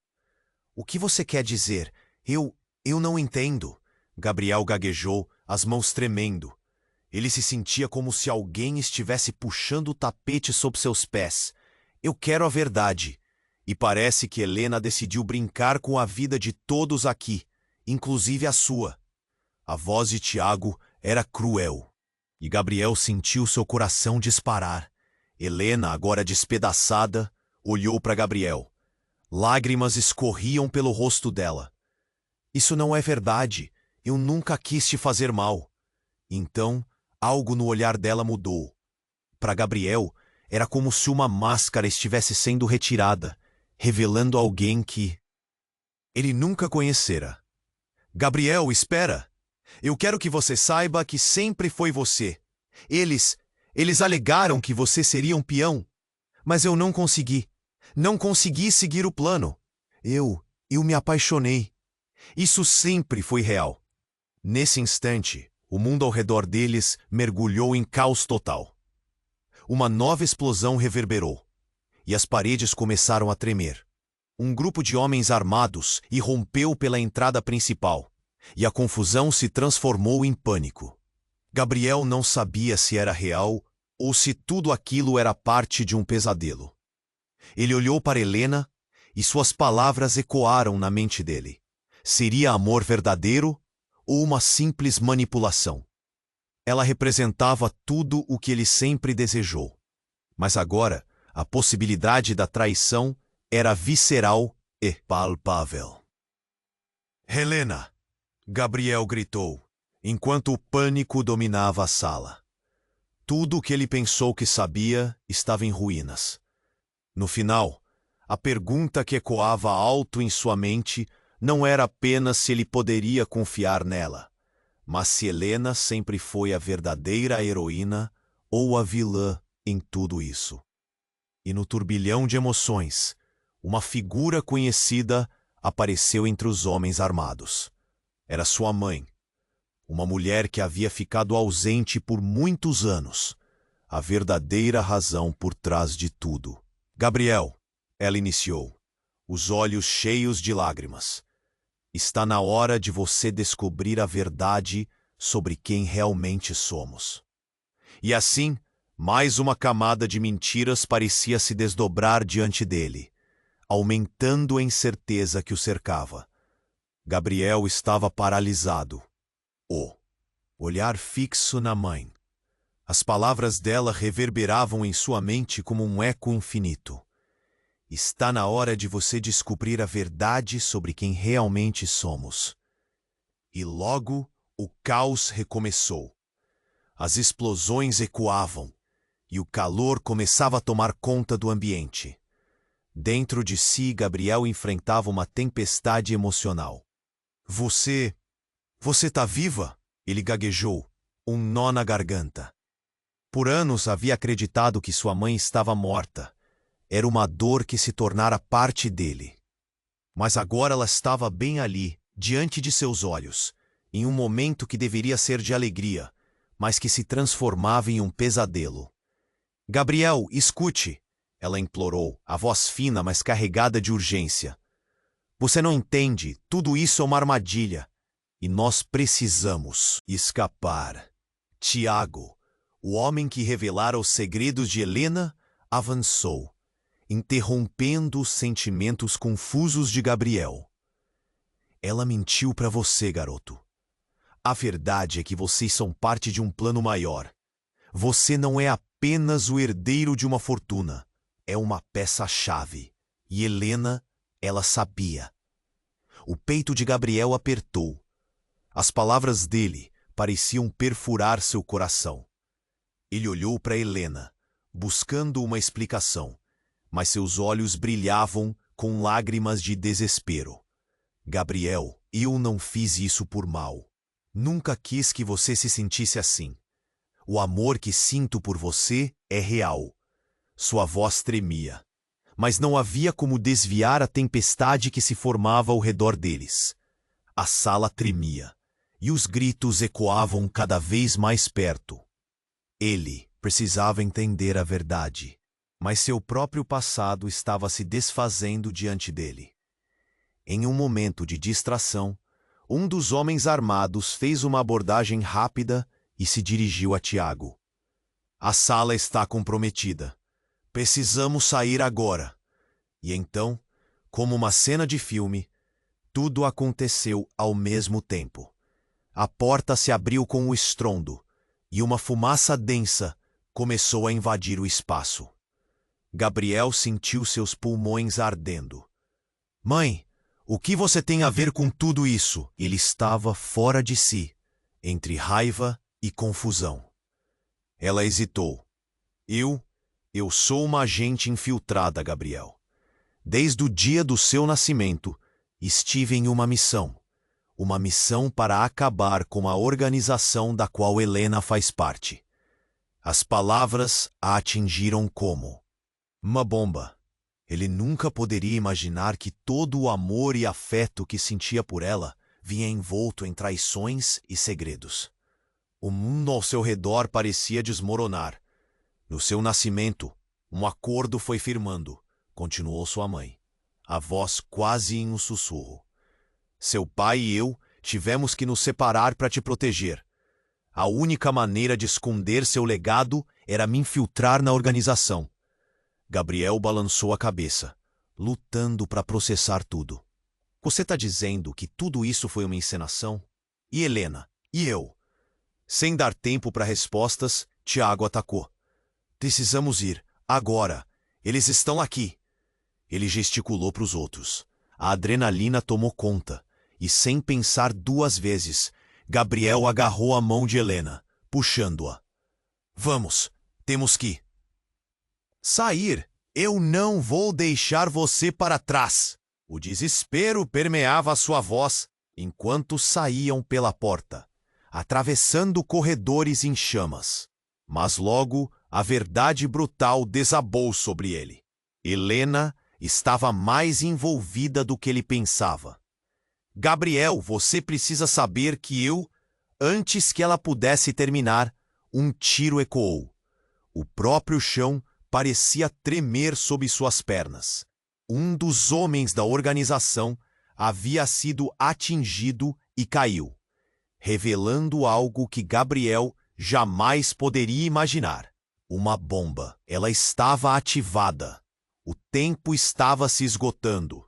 "O que você quer dizer? Eu não entendo." Gabriel gaguejou, as mãos tremendo. Ele se sentia como se alguém estivesse puxando o tapete sob seus pés. "Eu quero a verdade." E parece que Helena decidiu brincar com a vida de todos aqui, inclusive a sua. A voz de Tiago era cruel, e Gabriel sentiu seu coração disparar. Helena, agora despedaçada, olhou para Gabriel. Lágrimas escorriam pelo rosto dela. "Isso não é verdade. Eu nunca quis te fazer mal." Então, algo no olhar dela mudou. Para Gabriel, era como se uma máscara estivesse sendo retirada, revelando alguém que ele nunca conhecera. "Gabriel, espera! Eu quero que você saiba que sempre foi você. Eles alegaram que você seria um peão, mas eu não consegui. Não consegui seguir o plano. Eu me apaixonei. Isso sempre foi real." Nesse instante, o mundo ao redor deles mergulhou em caos total. Uma nova explosão reverberou, e as paredes começaram a tremer. Um grupo de homens armados irrompeu pela entrada principal, e a confusão se transformou em pânico. Gabriel não sabia se era real ou se tudo aquilo era parte de um pesadelo. Ele olhou para Helena e suas palavras ecoaram na mente dele. Seria amor verdadeiro ou uma simples manipulação? Ela representava tudo o que ele sempre desejou. Mas agora, a possibilidade da traição era visceral e palpável. "Helena!" Gabriel gritou, enquanto o pânico dominava a sala. Tudo o que ele pensou que sabia estava em ruínas. No final, a pergunta que ecoava alto em sua mente não era apenas se ele poderia confiar nela, mas se Helena sempre foi a verdadeira heroína ou a vilã em tudo isso. E no turbilhão de emoções, uma figura conhecida apareceu entre os homens armados. Era sua mãe, uma mulher que havia ficado ausente por muitos anos, a verdadeira razão por trás de tudo. Gabriel, ela iniciou, os olhos cheios de lágrimas. Está na hora de você descobrir a verdade sobre quem realmente somos. E assim, mais uma camada de mentiras parecia se desdobrar diante dele, aumentando a incerteza que o cercava. Gabriel estava paralisado. O olhar fixo na mãe. As palavras dela reverberavam em sua mente como um eco infinito. Está na hora de você descobrir a verdade sobre quem realmente somos. E logo o caos recomeçou. As explosões ecoavam e o calor começava a tomar conta do ambiente. Dentro de si, Gabriel enfrentava uma tempestade emocional. Você tá viva? Ele gaguejou, um nó na garganta. Por anos havia acreditado que sua mãe estava morta. Era uma dor que se tornara parte dele. Mas agora ela estava bem ali, diante de seus olhos, em um momento que deveria ser de alegria, mas que se transformava em um pesadelo. Gabriel, escute! Ela implorou, a voz fina, mas carregada de urgência. Você não entende, tudo isso é uma armadilha. E nós precisamos escapar. Tiago, o homem que revelara os segredos de Helena, avançou, interrompendo os sentimentos confusos de Gabriel. Ela mentiu para você, garoto. A verdade é que vocês são parte de um plano maior. Você não é apenas o herdeiro de uma fortuna. É uma peça-chave. E Helena, ela sabia. O peito de Gabriel apertou. As palavras dele pareciam perfurar seu coração. Ele olhou para Helena, buscando uma explicação, mas seus olhos brilhavam com lágrimas de desespero. Gabriel, eu não fiz isso por mal. Nunca quis que você se sentisse assim. O amor que sinto por você é real. Sua voz tremia, mas não havia como desviar a tempestade que se formava ao redor deles. A sala tremia, e os gritos ecoavam cada vez mais perto. Ele precisava entender a verdade, mas seu próprio passado estava se desfazendo diante dele. Em um momento de distração, um dos homens armados fez uma abordagem rápida e se dirigiu a Tiago. A sala está comprometida. Precisamos sair agora. E então, como uma cena de filme, tudo aconteceu ao mesmo tempo. A porta se abriu com um estrondo, e uma fumaça densa começou a invadir o espaço. Gabriel sentiu seus pulmões ardendo. Mãe, o que você tem a ver com tudo isso? Ele estava fora de si, entre raiva e confusão. Ela hesitou. Eu sou uma agente infiltrada, Gabriel. Desde o dia do seu nascimento, estive em uma missão. Uma missão para acabar com a organização da qual Helena faz parte. As palavras a atingiram como uma bomba. Ele nunca poderia imaginar que todo o amor e afeto que sentia por ela vinha envolto em traições e segredos. O mundo ao seu redor parecia desmoronar. No seu nascimento, um acordo foi firmando, continuou sua mãe, a voz quase em um sussurro. Seu pai e eu tivemos que nos separar para te proteger. A única maneira de esconder seu legado era me infiltrar na organização. Gabriel balançou a cabeça, lutando para processar tudo. Você está dizendo que tudo isso foi uma encenação? E Helena? E eu? Sem dar tempo para respostas, Tiago atacou. Precisamos ir, agora. Eles estão aqui. Ele gesticulou para os outros. A adrenalina tomou conta, e sem pensar duas vezes, Gabriel agarrou a mão de Helena, puxando-a. Vamos, temos que sair. Eu não vou deixar você para trás. O desespero permeava sua voz enquanto saíam pela porta, atravessando corredores em chamas. Mas logo a verdade brutal desabou sobre ele. Helena estava mais envolvida do que ele pensava. Gabriel, você precisa saber que eu... Antes que ela pudesse terminar, um tiro ecoou. O próprio chão parecia tremer sob suas pernas. Um dos homens da organização havia sido atingido e caiu, revelando algo que Gabriel jamais poderia imaginar. Uma bomba. Ela estava ativada. O tempo estava se esgotando.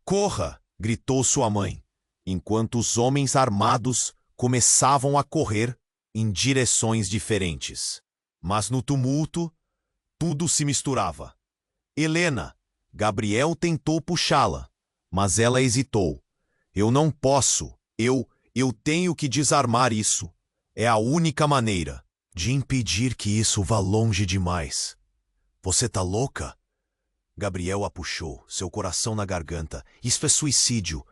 Corra! Gritou sua mãe, enquanto os homens armados começavam a correr em direções diferentes. Mas no tumulto, tudo se misturava. Helena! Gabriel tentou puxá-la, mas ela hesitou. Eu não posso. Eu tenho que desarmar isso. É a única maneira de impedir que isso vá longe demais. Você tá louca? Gabriel a puxou, seu coração na garganta. Isso é suicídio.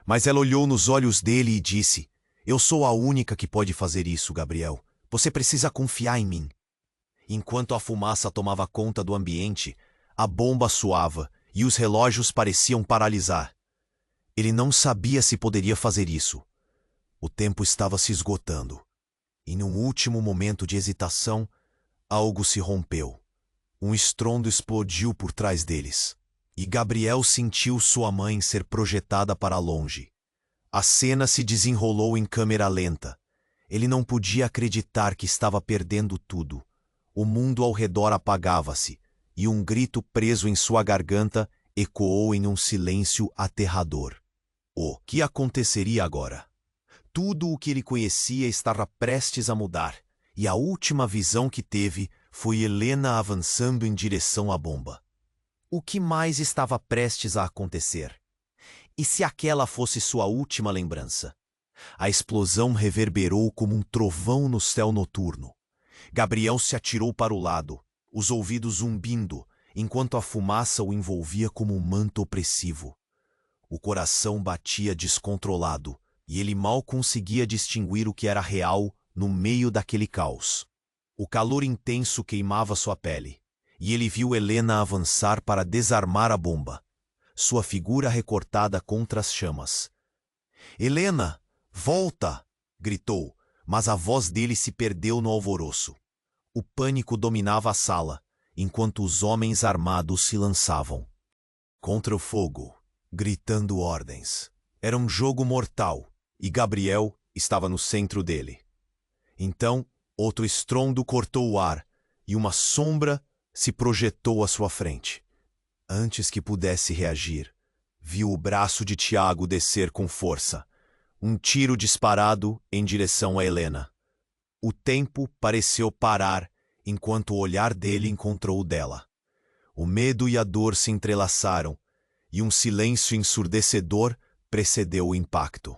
Mas ela olhou nos olhos dele e disse: Eu sou a única que pode fazer isso, Gabriel. Você precisa confiar em mim. Enquanto a fumaça tomava conta do ambiente, a bomba soava e os relógios pareciam paralisar. Ele não sabia se poderia fazer isso. O tempo estava se esgotando. E num último momento de hesitação, algo se rompeu. Um estrondo explodiu por trás deles, e Gabriel sentiu sua mãe ser projetada para longe. A cena se desenrolou em câmera lenta. Ele não podia acreditar que estava perdendo tudo. O mundo ao redor apagava-se, e um grito preso em sua garganta ecoou em um silêncio aterrador. O que aconteceria agora? Tudo o que ele conhecia estava prestes a mudar, e a última visão que teve foi Helena avançando em direção à bomba. O que mais estava prestes a acontecer? E se aquela fosse sua última lembrança? A explosão reverberou como um trovão no céu noturno. Gabriel se atirou para o lado, os ouvidos zumbindo, enquanto a fumaça o envolvia como um manto opressivo. O coração batia descontrolado, e ele mal conseguia distinguir o que era real no meio daquele caos. O calor intenso queimava sua pele, e ele viu Helena avançar para desarmar a bomba, sua figura recortada contra as chamas. Helena, volta! Gritou, mas a voz dele se perdeu no alvoroço. O pânico dominava a sala, enquanto os homens armados se lançavam contra o fogo, gritando ordens. Era um jogo mortal, e Gabriel estava no centro dele. Então, outro estrondo cortou o ar, e uma sombra se projetou à sua frente. Antes que pudesse reagir, viu o braço de Tiago descer com força. Um tiro disparado em direção a Helena. O tempo pareceu parar enquanto o olhar dele encontrou o dela. O medo e a dor se entrelaçaram, e um silêncio ensurdecedor precedeu o impacto.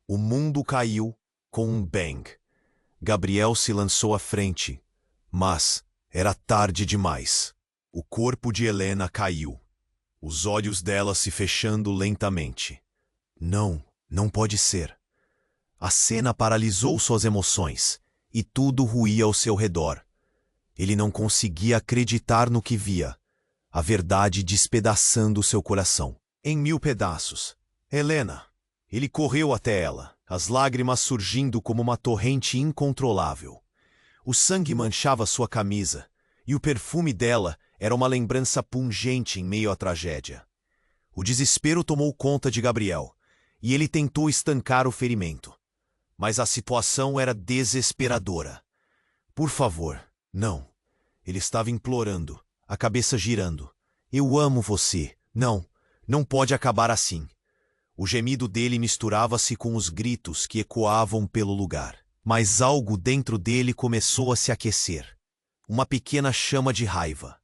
O mundo caiu com um bang. Gabriel se lançou à frente, mas era tarde demais. O corpo de Helena caiu, os olhos dela se fechando lentamente. Não pode ser. A cena paralisou suas emoções, e tudo ruía ao seu redor. Ele não conseguia acreditar no que via, a verdade despedaçando seu coração em 1000 pedaços. Helena! Ele correu até ela, as lágrimas surgindo como uma torrente incontrolável. O sangue manchava sua camisa, e o perfume dela era uma lembrança pungente em meio à tragédia. O desespero tomou conta de Gabriel, e ele tentou estancar o ferimento. Mas a situação era desesperadora. Por favor, não. Ele estava implorando, a cabeça girando. Eu amo você. Não pode acabar assim. O gemido dele misturava-se com os gritos que ecoavam pelo lugar. Mas algo dentro dele começou a se aquecer. Uma pequena chama de raiva.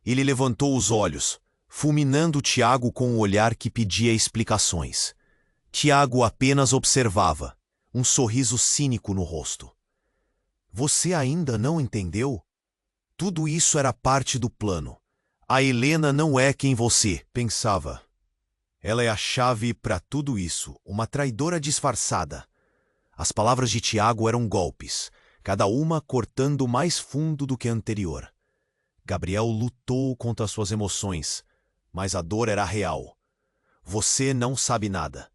Ele levantou os olhos, fulminando Tiago com um olhar que pedia explicações. Tiago apenas observava, um sorriso cínico no rosto. Você ainda não entendeu? Tudo isso era parte do plano. A Helena não é quem você pensava. Ela é a chave para tudo isso, uma traidora disfarçada. As palavras de Tiago eram golpes, cada uma cortando mais fundo do que a anterior. Gabriel lutou contra suas emoções, mas a dor era real. Você não sabe nada.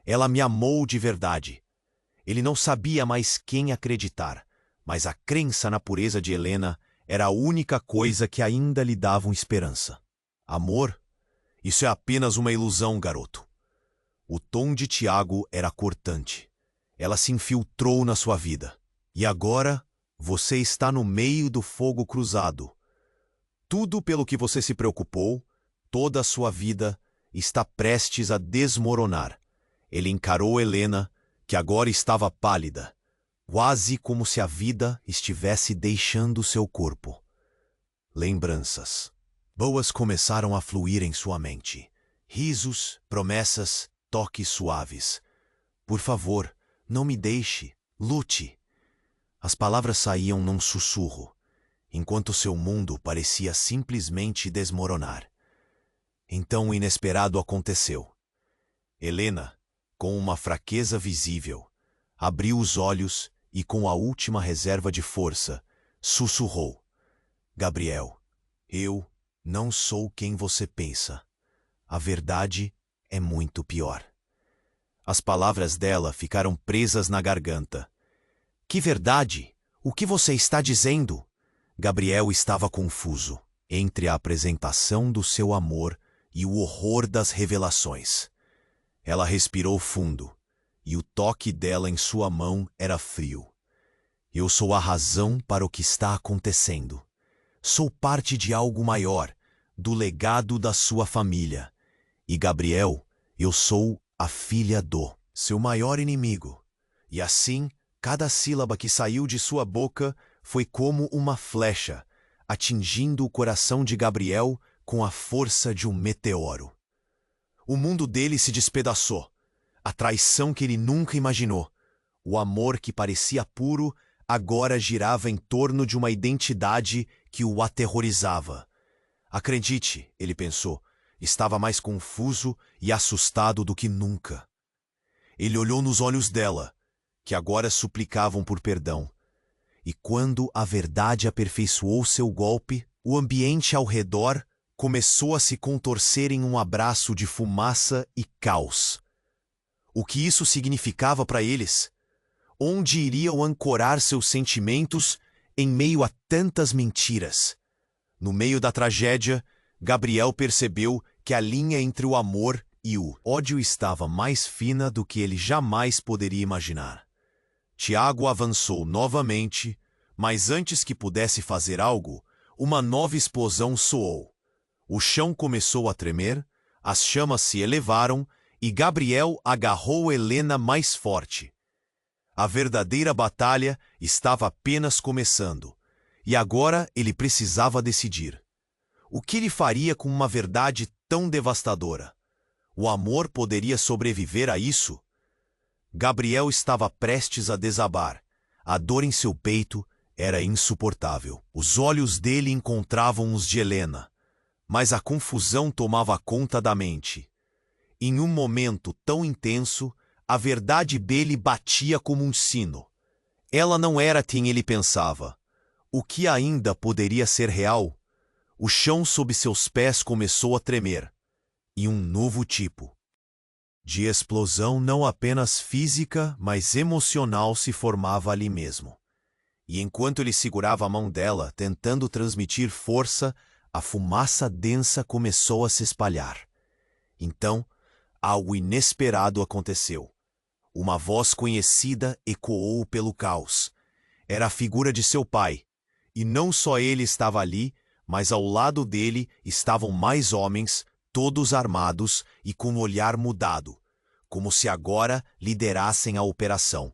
Ela me amou de verdade. Ele não sabia mais quem acreditar, mas a crença na pureza de Helena era a única coisa que ainda lhe dava esperança. Amor? Isso é apenas uma ilusão, garoto. O tom de Tiago era cortante. Ela se infiltrou na sua vida. E agora, você está no meio do fogo cruzado. Tudo pelo que você se preocupou, toda a sua vida, está prestes a desmoronar. Ele encarou Helena, que agora estava pálida, quase como se a vida estivesse deixando seu corpo. Lembranças boas começaram a fluir em sua mente. Risos, promessas, toques suaves. Por favor, não me deixe, lute. As palavras saíam num sussurro, enquanto seu mundo parecia simplesmente desmoronar. Então o inesperado aconteceu. Helena, com uma fraqueza visível, abriu os olhos e, com a última reserva de força, sussurrou: Gabriel, eu não sou quem você pensa. A verdade é muito pior. As palavras dela ficaram presas na garganta. Que verdade? O que você está dizendo? Gabriel estava confuso entre a apresentação do seu amor e o horror das revelações. Ela respirou fundo, e o toque dela em sua mão era frio. Eu sou a razão para o que está acontecendo. Sou parte de algo maior, do legado da sua família. E Gabriel, eu sou a filha do seu maior inimigo. E assim, cada sílaba que saiu de sua boca foi como uma flecha, atingindo o coração de Gabriel com a força de um meteoro. O mundo dele se despedaçou. A traição que ele nunca imaginou. O amor que parecia puro agora girava em torno de uma identidade que o aterrorizava. Acredite, ele pensou, estava mais confuso e assustado do que nunca. Ele olhou nos olhos dela, que agora suplicavam por perdão. E quando a verdade aperfeiçoou seu golpe, o ambiente ao redor começou a se contorcer em um abraço de fumaça e caos. O que isso significava para eles? Onde iriam ancorar seus sentimentos em meio a tantas mentiras? No meio da tragédia, Gabriel percebeu que a linha entre o amor e o ódio estava mais fina do que ele jamais poderia imaginar. Tiago avançou novamente, mas antes que pudesse fazer algo, uma nova explosão soou. O chão começou a tremer, as chamas se elevaram e Gabriel agarrou Helena mais forte. A verdadeira batalha estava apenas começando, e agora ele precisava decidir. O que ele faria com uma verdade tão devastadora? O amor poderia sobreviver a isso? Gabriel estava prestes a desabar. A dor em seu peito era insuportável. Os olhos dele encontravam os de Helena. Mas a confusão tomava conta da mente. Em um momento tão intenso, a verdade dele batia como um sino. Ela não era quem ele pensava. O que ainda poderia ser real? O chão sob seus pés começou a tremer. E um novo tipo de explosão não apenas física, mas emocional se formava ali mesmo. E enquanto ele segurava a mão dela, tentando transmitir força, a fumaça densa começou a se espalhar. Então, algo inesperado aconteceu. Uma voz conhecida ecoou pelo caos. Era a figura de seu pai. E não só ele estava ali, mas ao lado dele estavam mais homens, todos armados e com um olhar mudado, como se agora liderassem a operação.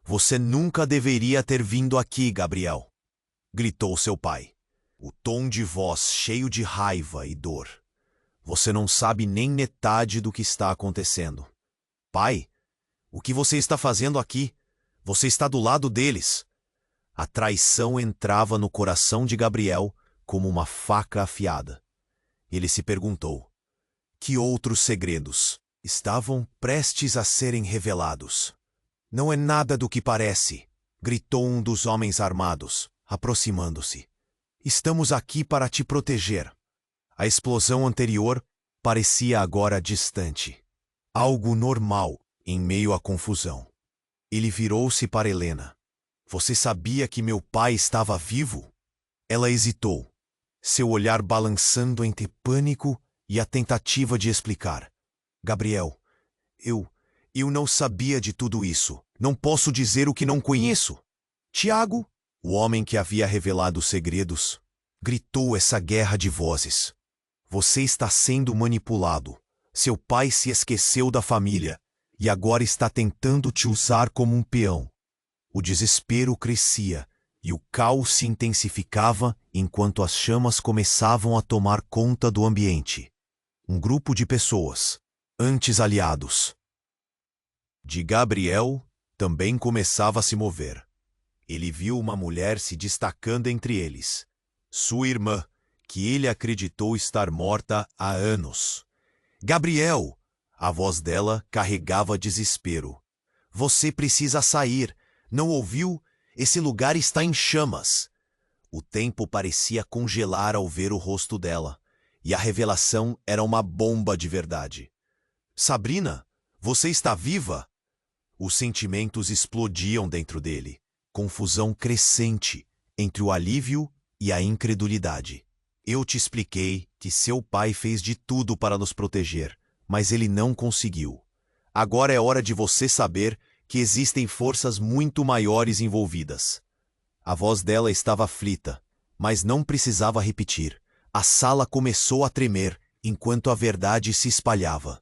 Você nunca deveria ter vindo aqui, Gabriel, gritou seu pai. O tom de voz cheio de raiva e dor. Você não sabe nem metade do que está acontecendo. Pai, o que você está fazendo aqui? Você está do lado deles. A traição entrava no coração de Gabriel como uma faca afiada. Ele se perguntou: que outros segredos estavam prestes a serem revelados? Não é nada do que parece, gritou um dos homens armados, aproximando-se. Estamos aqui para te proteger. A explosão anterior parecia agora distante. Algo normal, em meio à confusão. Ele virou-se para Helena. Você sabia que meu pai estava vivo? Ela hesitou, seu olhar balançando entre pânico e a tentativa de explicar. Gabriel, eu não sabia de tudo isso. Não posso dizer o que não conheço. Tiago, o homem que havia revelado os segredos, gritou essa guerra de vozes. Você está sendo manipulado. Seu pai se esqueceu da família e agora está tentando te usar como um peão. O desespero crescia e o caos se intensificava enquanto as chamas começavam a tomar conta do ambiente. Um grupo de pessoas, antes aliados, de Gabriel, também começava a se mover. Ele viu uma mulher se destacando entre eles. Sua irmã, que ele acreditou estar morta há anos. Gabriel! A voz dela carregava desespero. Você precisa sair. Não ouviu? Esse lugar está em chamas. O tempo parecia congelar ao ver o rosto dela, e a revelação era uma bomba de verdade. Sabrina, você está viva? Os sentimentos explodiam dentro dele, confusão crescente entre o alívio e a incredulidade. Eu te expliquei que seu pai fez de tudo para nos proteger, mas ele não conseguiu. Agora é hora de você saber que existem forças muito maiores envolvidas. A voz dela estava aflita, mas não precisava repetir. A sala começou a tremer enquanto a verdade se espalhava.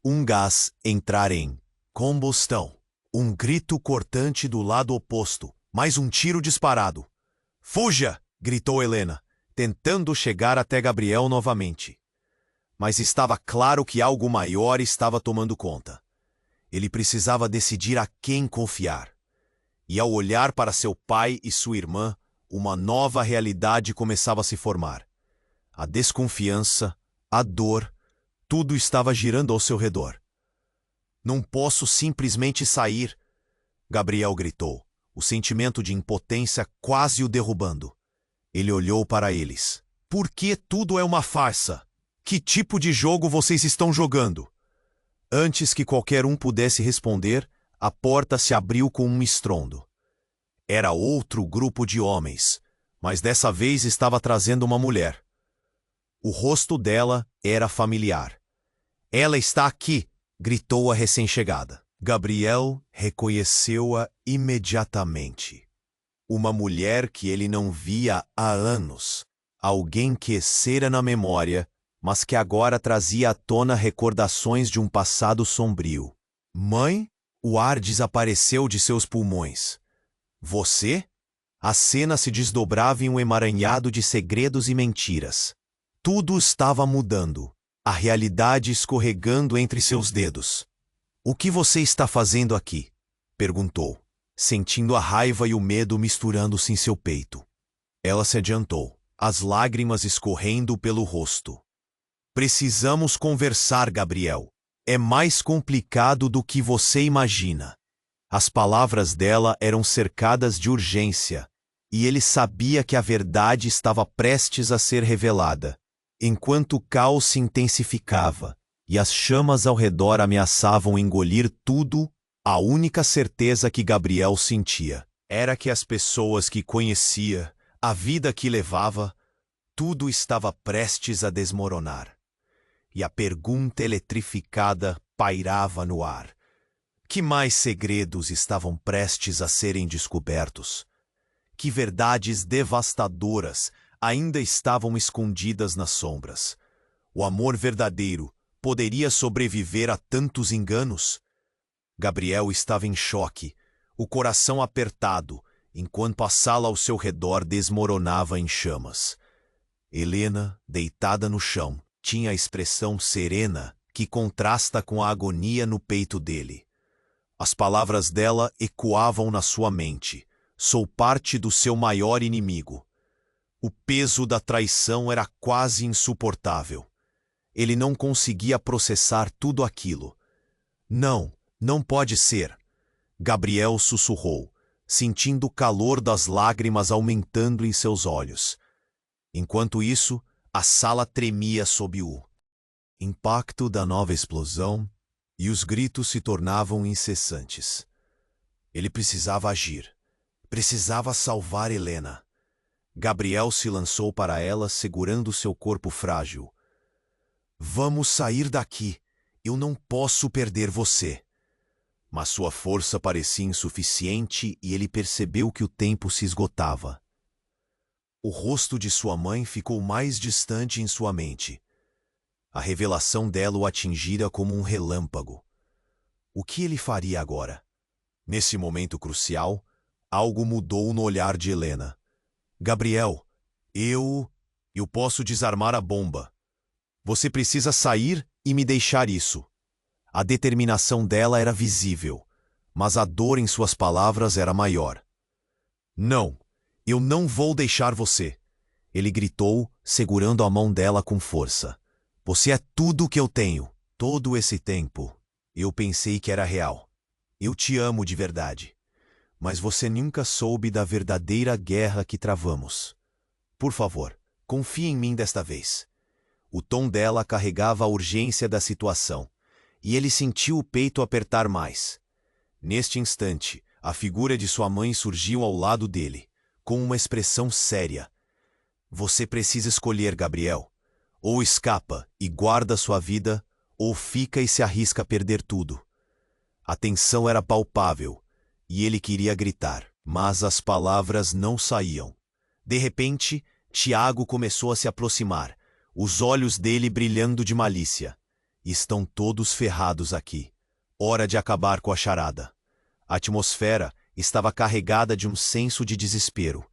Um gás entrar em combustão. Um grito cortante do lado oposto. Mais um tiro disparado. Fuja! Gritou Helena, tentando chegar até Gabriel novamente. Mas estava claro que algo maior estava tomando conta. Ele precisava decidir a quem confiar. E ao olhar para seu pai e sua irmã, uma nova realidade começava a se formar. A desconfiança, a dor, tudo estava girando ao seu redor. Não posso simplesmente sair, Gabriel gritou, o sentimento de impotência quase o derrubando. Ele olhou para eles. Por que tudo é uma farsa? Que tipo de jogo vocês estão jogando? Antes que qualquer um pudesse responder, a porta se abriu com um estrondo. Era outro grupo de homens, mas dessa vez estava trazendo uma mulher. O rosto dela era familiar. Ela está aqui! Gritou a recém-chegada. Gabriel reconheceu-a imediatamente. Uma mulher que ele não via há anos. Alguém que esquecera na memória, mas que agora trazia à tona recordações de um passado sombrio. Mãe? O ar desapareceu de seus pulmões. Você? A cena se desdobrava em um emaranhado de segredos e mentiras. Tudo estava mudando. A realidade escorregando entre seus dedos. O que você está fazendo aqui? Perguntou, sentindo a raiva e o medo misturando-se em seu peito. Ela se adiantou, as lágrimas escorrendo pelo rosto. Precisamos conversar, Gabriel. É mais complicado do que você imagina. As palavras dela eram cercadas de urgência, e ele sabia que a verdade estava prestes a ser revelada. Enquanto o caos se intensificava e as chamas ao redor ameaçavam engolir tudo, a única certeza que Gabriel sentia era que as pessoas que conhecia, a vida que levava, tudo estava prestes a desmoronar. E a pergunta eletrificada pairava no ar. Que mais segredos estavam prestes a serem descobertos? Que verdades devastadoras ainda estavam escondidas nas sombras? O amor verdadeiro poderia sobreviver a tantos enganos? Gabriel estava em choque, o coração apertado, enquanto a sala ao seu redor desmoronava em chamas. Helena, deitada no chão, tinha a expressão serena que contrasta com a agonia no peito dele. As palavras dela ecoavam na sua mente. Sou parte do seu maior inimigo. O peso da traição era quase insuportável. Ele não conseguia processar tudo aquilo. Não, não pode ser. Gabriel sussurrou, sentindo o calor das lágrimas aumentando em seus olhos. Enquanto isso, a sala tremia sob o impacto da nova explosão e os gritos se tornavam incessantes. Ele precisava agir. Precisava salvar Helena. Gabriel se lançou para ela, segurando seu corpo frágil. Vamos sair daqui. Eu não posso perder você. Mas sua força parecia insuficiente e ele percebeu que o tempo se esgotava. O rosto de sua mãe ficou mais distante em sua mente. A revelação dela o atingira como um relâmpago. O que ele faria agora? Nesse momento crucial, algo mudou no olhar de Helena. Gabriel, eu posso desarmar a bomba. Você precisa sair e me deixar isso. A determinação dela era visível, mas a dor em suas palavras era maior. Não, eu não vou deixar você. Ele gritou, segurando a mão dela com força. Você é tudo o que eu tenho. Todo esse tempo, eu pensei que era real. Eu te amo de verdade. Mas você nunca soube da verdadeira guerra que travamos. Por favor, confie em mim desta vez. O tom dela carregava a urgência da situação, e ele sentiu o peito apertar mais. Neste instante, a figura de sua mãe surgiu ao lado dele, com uma expressão séria. Você precisa escolher, Gabriel. Ou escapa e guarda sua vida, ou fica e se arrisca a perder tudo. A tensão era palpável, e ele queria gritar, mas as palavras não saíam. De repente, Tiago começou a se aproximar, os olhos dele brilhando de malícia. Estão todos ferrados aqui. Hora de acabar com a charada. A atmosfera estava carregada de um senso de desespero.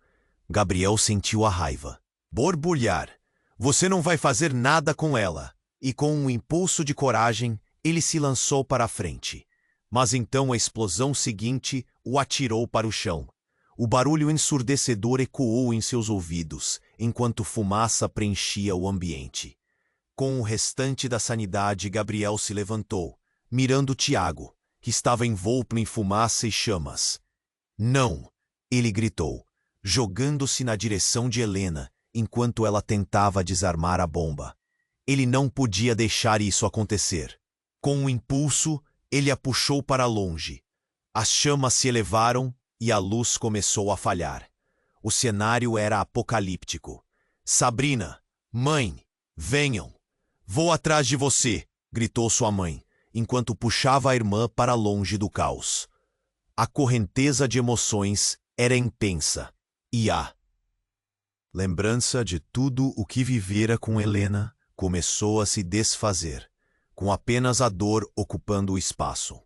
Gabriel sentiu a raiva. Borbulhar. Você não vai fazer nada com ela. E com um impulso de coragem, ele se lançou para a frente. Mas então a explosão seguinte o atirou para o chão. O barulho ensurdecedor ecoou em seus ouvidos, enquanto fumaça preenchia o ambiente. Com o restante da sanidade, Gabriel se levantou, mirando Tiago, que estava envolto em fumaça e chamas. Não! Ele gritou, jogando-se na direção de Helena, enquanto ela tentava desarmar a bomba. Ele não podia deixar isso acontecer. Com um impulso, ele a puxou para longe. As chamas se elevaram e a luz começou a falhar. O cenário era apocalíptico. Sabrina, mãe, venham! Vou atrás de você! Gritou sua mãe, enquanto puxava a irmã para longe do caos. A correnteza de emoções era intensa, e a lembrança de tudo o que vivera com Helena começou a se desfazer, com apenas a dor ocupando o espaço.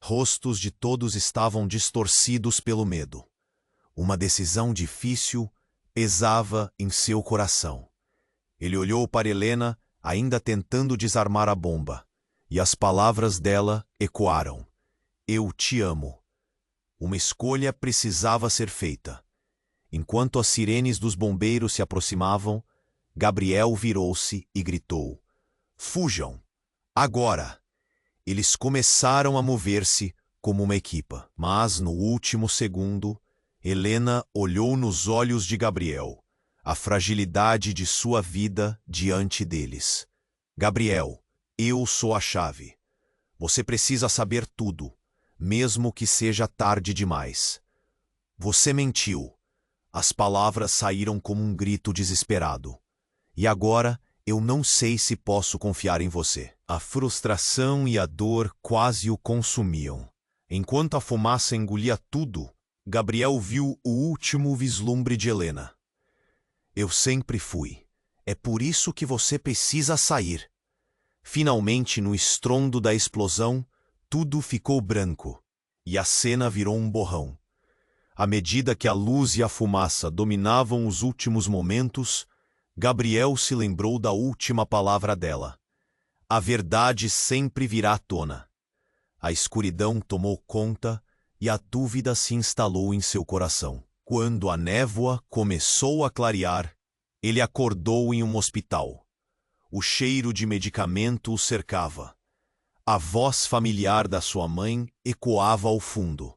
Rostos de todos estavam distorcidos pelo medo. Uma decisão difícil pesava em seu coração. Ele olhou para Helena, ainda tentando desarmar a bomba, e as palavras dela ecoaram. Eu te amo. Uma escolha precisava ser feita. Enquanto as sirenes dos bombeiros se aproximavam, Gabriel virou-se e gritou. Fujam! Agora! Eles começaram a mover-se como uma equipa, mas no último segundo, Helena olhou nos olhos de Gabriel, a fragilidade de sua vida diante deles. Gabriel, eu sou a chave. Você precisa saber tudo, mesmo que seja tarde demais. Você mentiu. As palavras saíram como um grito desesperado. E agora, eu não sei se posso confiar em você. A frustração e a dor quase o consumiam. Enquanto a fumaça engolia tudo, Gabriel viu o último vislumbre de Helena. Eu sempre fui. É por isso que você precisa sair. Finalmente, no estrondo da explosão, tudo ficou branco, e a cena virou um borrão. À medida que a luz e a fumaça dominavam os últimos momentos, Gabriel se lembrou da última palavra dela. A verdade sempre virá à tona. A escuridão tomou conta e a dúvida se instalou em seu coração. Quando a névoa começou a clarear, ele acordou em um hospital. O cheiro de medicamento o cercava. A voz familiar da sua mãe ecoava ao fundo.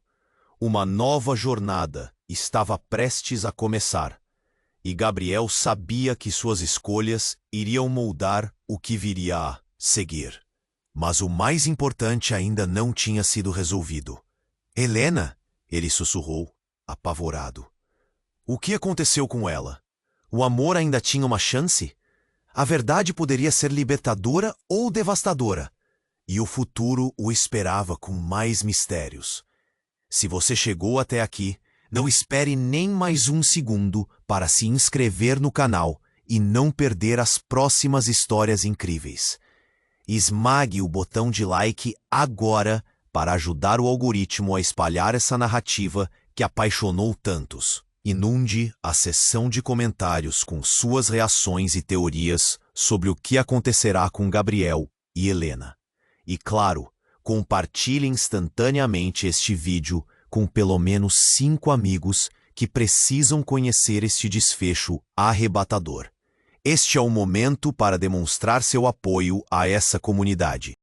Uma nova jornada estava prestes a começar, e Gabriel sabia que suas escolhas iriam moldar o que viria a seguir. Mas o mais importante ainda não tinha sido resolvido. Helena, ele sussurrou, apavorado. O que aconteceu com ela? O amor ainda tinha uma chance? A verdade poderia ser libertadora ou devastadora. E o futuro o esperava com mais mistérios. Se você chegou até aqui, não espere nem mais um segundo para se inscrever no canal e não perder as próximas histórias incríveis. Esmague o botão de like agora para ajudar o algoritmo a espalhar essa narrativa que apaixonou tantos. Inunde a seção de comentários com suas reações e teorias sobre o que acontecerá com Gabriel e Helena. E claro, compartilhe instantaneamente este vídeo com pelo menos 5 amigos que precisam conhecer este desfecho arrebatador. Este é o momento para demonstrar seu apoio a essa comunidade.